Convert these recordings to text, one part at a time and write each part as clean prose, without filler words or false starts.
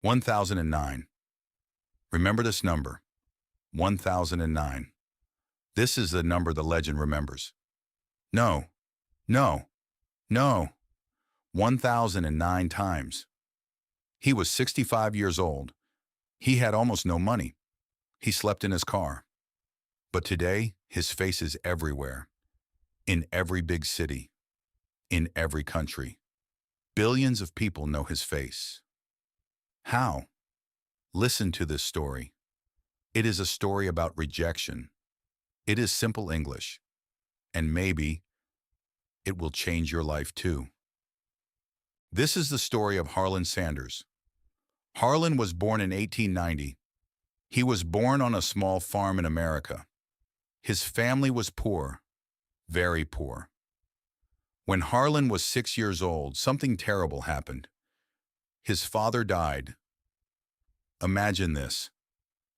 1009. Remember this number, 1009. This is the number the legend remembers. No, no, no, 1009 times. He was 65 years old. He had almost no money. He slept in his car. But today, his face is everywhere. In every big city. In every country. Billions of people know his face. How? Listen to this story. It is a story about rejection. It is simple English. And maybe it will change your life too. This is the story of Harland Sanders. Harland was born in 1890. He was born on a small farm in America. His family was poor, very poor. When Harland was 6 years old, something terrible happened. His father died. Imagine this.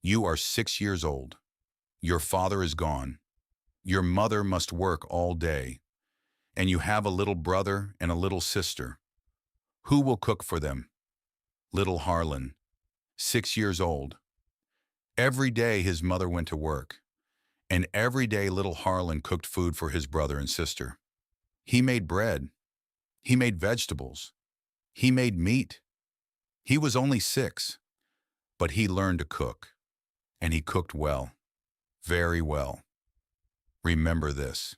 You are 6 years old. Your father is gone. Your mother must work all day. And you have a little brother and a little sister. Who will cook for them? Little Harland, 6 years old. Every day his mother went to work. And every day little Harland cooked food for his brother and sister. He made bread. He made vegetables. He made meat. He was only 6, but he learned to cook. And he cooked well, very well. Remember this.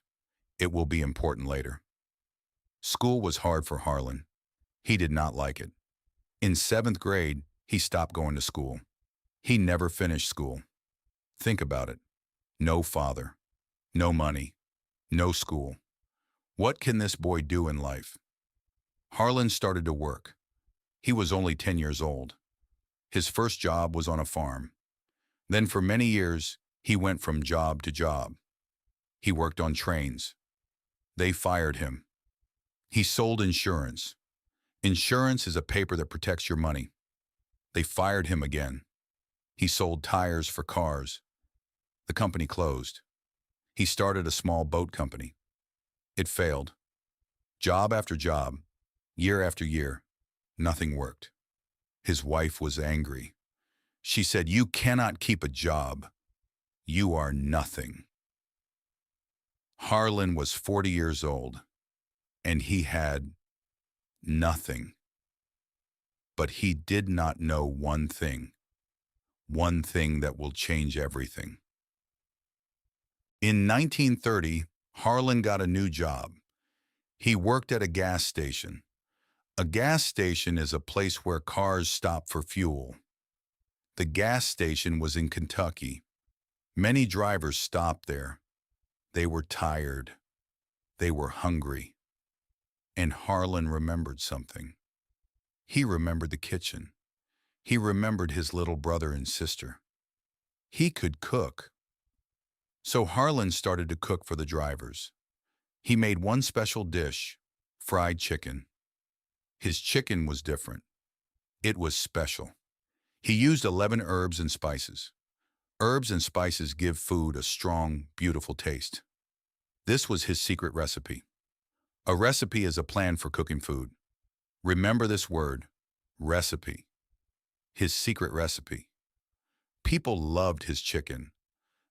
It will be important later. School was hard for Harland. He did not like it. In 7th grade, he stopped going to school. He never finished school. Think about it. No father, no money, no school. What can this boy do in life? Harland started to work. He was only 10 years old. His first job was on a farm. Then for many years, he went from job to job. He worked on trains. They fired him. He sold insurance. Insurance is a paper that protects your money. They fired him again. He sold tires for cars. The company closed. He started a small boat company. It failed. Job after job, year after year, nothing worked. His wife was angry. She said, "You cannot keep a job. You are nothing." Harland was 40 years old, and he had nothing. But he did not know one thing that will change everything. In 1930, Harland got a new job. He worked at a gas station. A gas station is a place where cars stop for fuel. The gas station was in Kentucky. Many drivers stopped there. They were tired. They were hungry. And Harland remembered something. He remembered the kitchen. He remembered his little brother and sister. He could cook. So Harland started to cook for the drivers. He made one special dish, fried chicken. His chicken was different. It was special. He used 11 herbs and spices. Herbs and spices give food a strong, beautiful taste. This was his secret recipe. A recipe is a plan for cooking food. Remember this word, recipe. His secret recipe. People loved his chicken.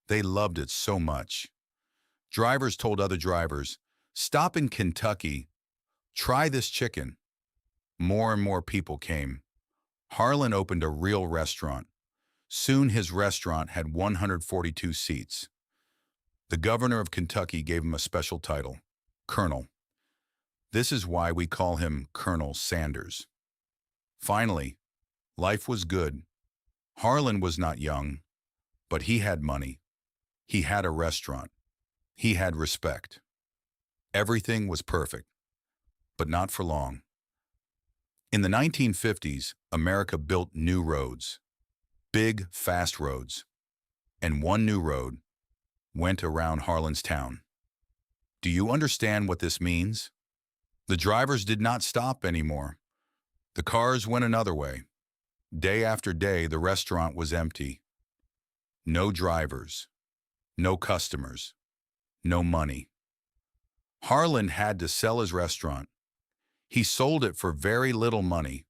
They loved it so much. Drivers told other drivers, "Stop in Kentucky. Try this chicken." More and more people came. Harland opened a real restaurant. Soon his restaurant had 142 seats. The governor of Kentucky gave him a special title, Colonel. This is why we call him Colonel Sanders. Finally, life was good. Harland was not young, but he had money. He had a restaurant. He had respect. Everything was perfect, but not for long. In the 1950s, America built new roads, big, fast roads, and one new road went around Harland's town. Do you understand what this means? The drivers did not stop anymore. The cars went another way. Day after day, the restaurant was empty. No drivers, no customers, no money. Harland had to sell his restaurant. He sold it for very little money.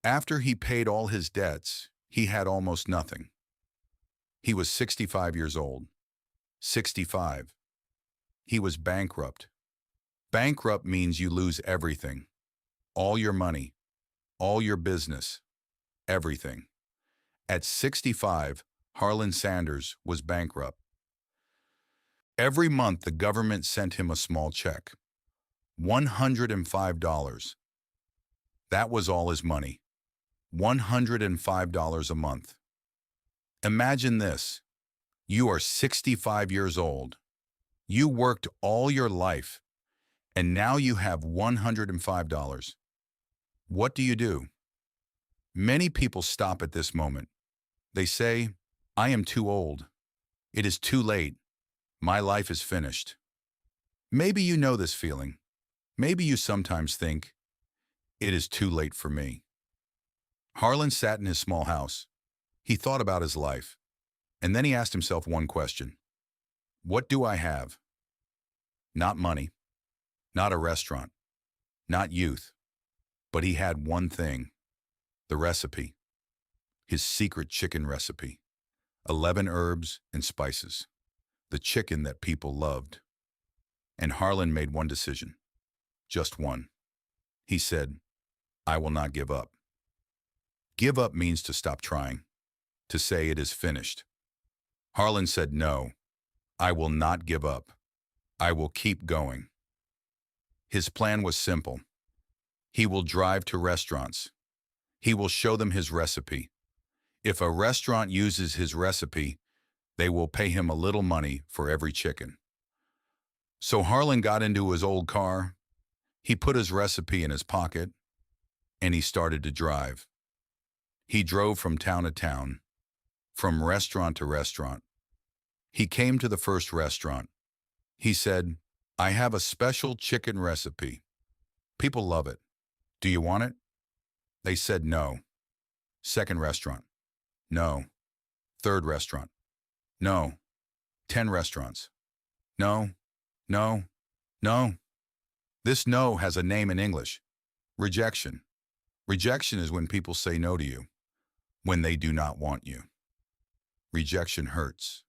After he paid all his debts, he had almost nothing. He was 65 years old. 65. He was bankrupt. Bankrupt means you lose everything. All your money, all your business, everything. At 65, Harland Sanders was bankrupt. Every month, the government sent him a small check. $105. That was all his money. $105 a month. Imagine this. You are 65 years old. You worked all your life, and now you have $105. What do you do? Many people stop at this moment. They say, I am too old. It is too late. My life is finished. Maybe you know this feeling. Maybe you sometimes think, it is too late for me. Harland sat in his small house. He thought about his life, and then he asked himself one question. What do I have? Not money, not a restaurant, not youth, but he had one thing, the recipe, his secret chicken recipe, 11 herbs and spices, the chicken that people loved. And Harland made one decision, just one. He said, I will not give up. Give up means to stop trying, to say it is finished. Harland said, no, I will not give up. I will keep going. His plan was simple. He will drive to restaurants. He will show them his recipe. If a restaurant uses his recipe, they will pay him a little money for every chicken. So Harland got into his old car. He put his recipe in his pocket, and he started to drive. He drove from town to town, from restaurant to restaurant. He came to the first restaurant. He said, I have a special chicken recipe. People love it. Do you want it? They said no. Second restaurant. No. Third restaurant. No. 10 restaurants. No. No. No. This no has a name in English. Rejection. Rejection is when people say no to you, when they do not want you. Rejection hurts.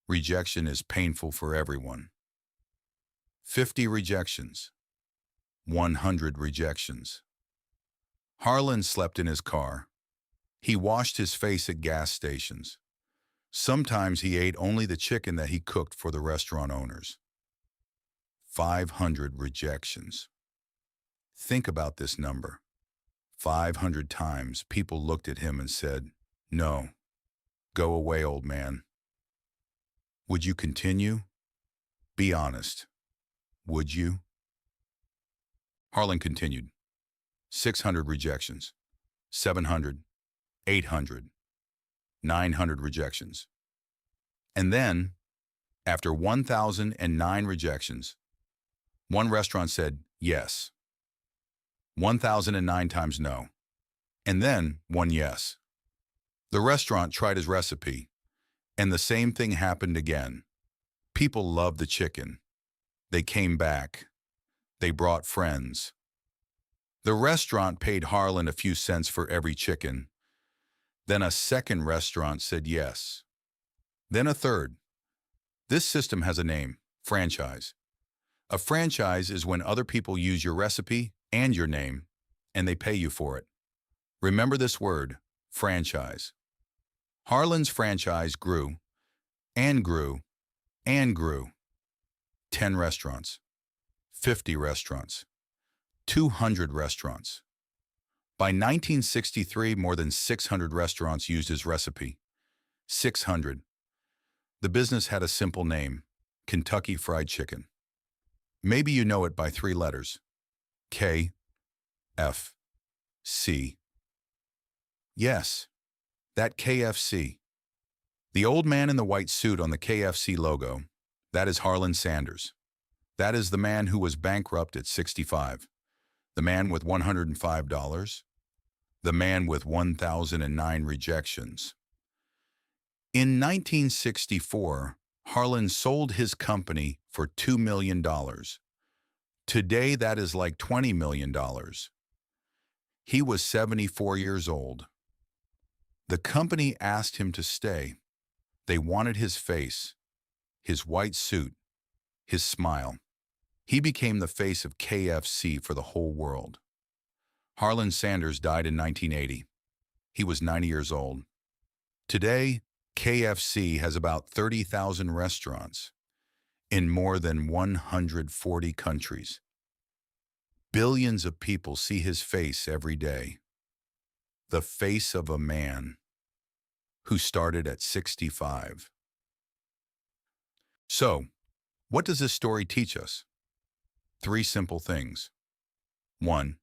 Rejection is painful for everyone. 50 rejections. 100 rejections. Harland slept in his car. He washed his face at gas stations. Sometimes he ate only the chicken that he cooked for the restaurant owners. 500 rejections. Think about this number. 500 times people looked at him and said, no, go away, old man. Would you continue? Be honest. Would you? Harland continued. 600 rejections. 700. 800. 900 rejections. And then, after 1,009 rejections, one restaurant said yes. 1,009 times no. And then one yes. The restaurant tried his recipe, and the same thing happened again. People loved the chicken. They came back. They brought friends. The restaurant paid Harland a few cents for every chicken. Then a second restaurant said yes. Then a third. This system has a name, franchise. A franchise is when other people use your recipe and your name, and they pay you for it. Remember this word, franchise. Harland's franchise grew, and grew, and grew. 10 restaurants, 50 restaurants, 200 restaurants. By 1963, more than 600 restaurants used his recipe. 600. The business had a simple name, Kentucky Fried Chicken. Maybe you know it by 3 letters. K, F, C. Yes, that KFC. The old man in the white suit on the KFC logo, that is Harland Sanders. That is the man who was bankrupt at 65. The man with $105. The man with 1,009 rejections. In 1964, Harland sold his company for $2 million. Today, that is like $20 million. He was 74 years old. The company asked him to stay. They wanted his face, his white suit, his smile. He became the face of KFC for the whole world. Harland Sanders died in 1980. He was 90 years old. Today, KFC has about 30,000 restaurants in more than 140 countries. Billions of people see his face every day. The face of a man who started at 65. So, what does this story teach us? 3 simple things. 1.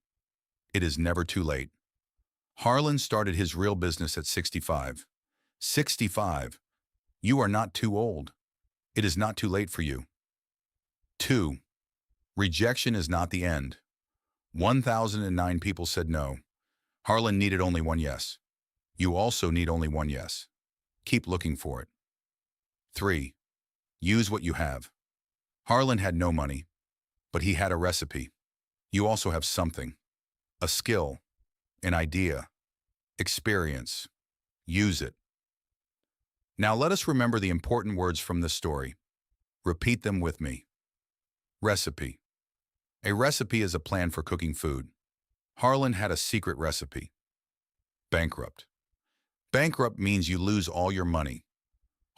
It is never too late. Harland started his real business at 65. 65. You are not too old. It is not too late for you. 2. Rejection is not the end. 1,009 people said no. Harland needed only one yes. You also need only one yes. Keep looking for it. 3. Use what you have. Harland had no money, but he had a recipe. You also have something. A skill, an idea, experience. Use it. Now let us remember the important words from this story. Repeat them with me. Recipe. A recipe is a plan for cooking food. Harland had a secret recipe. Bankrupt. Bankrupt means you lose all your money.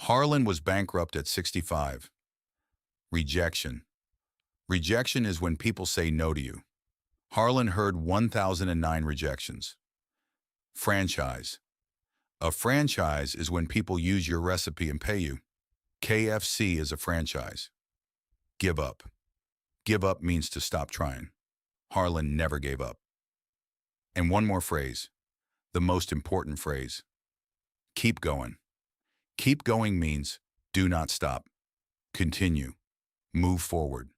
Harland was bankrupt at 65. Rejection. Rejection is when people say no to you. Harland heard 1,009 rejections. Franchise. A franchise is when people use your recipe and pay you. KFC is a franchise. Give up. Give up means to stop trying. Harland never gave up. And one more phrase, the most important phrase. Keep going. Keep going means do not stop. Continue. Move forward.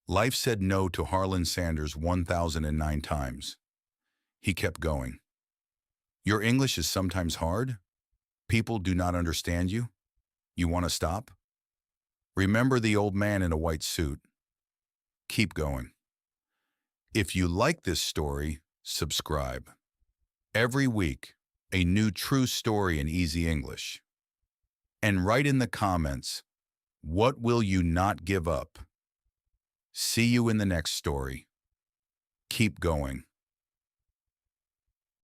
Life said no to Harland Sanders 1,009 times. He kept going. Your English is sometimes hard? People do not understand you? You want to stop? Remember the old man in a white suit. Keep going. If you like this story, subscribe. Every week, a new true story in easy English. And write in the comments, what will you not give up? See you in the next story. Keep going.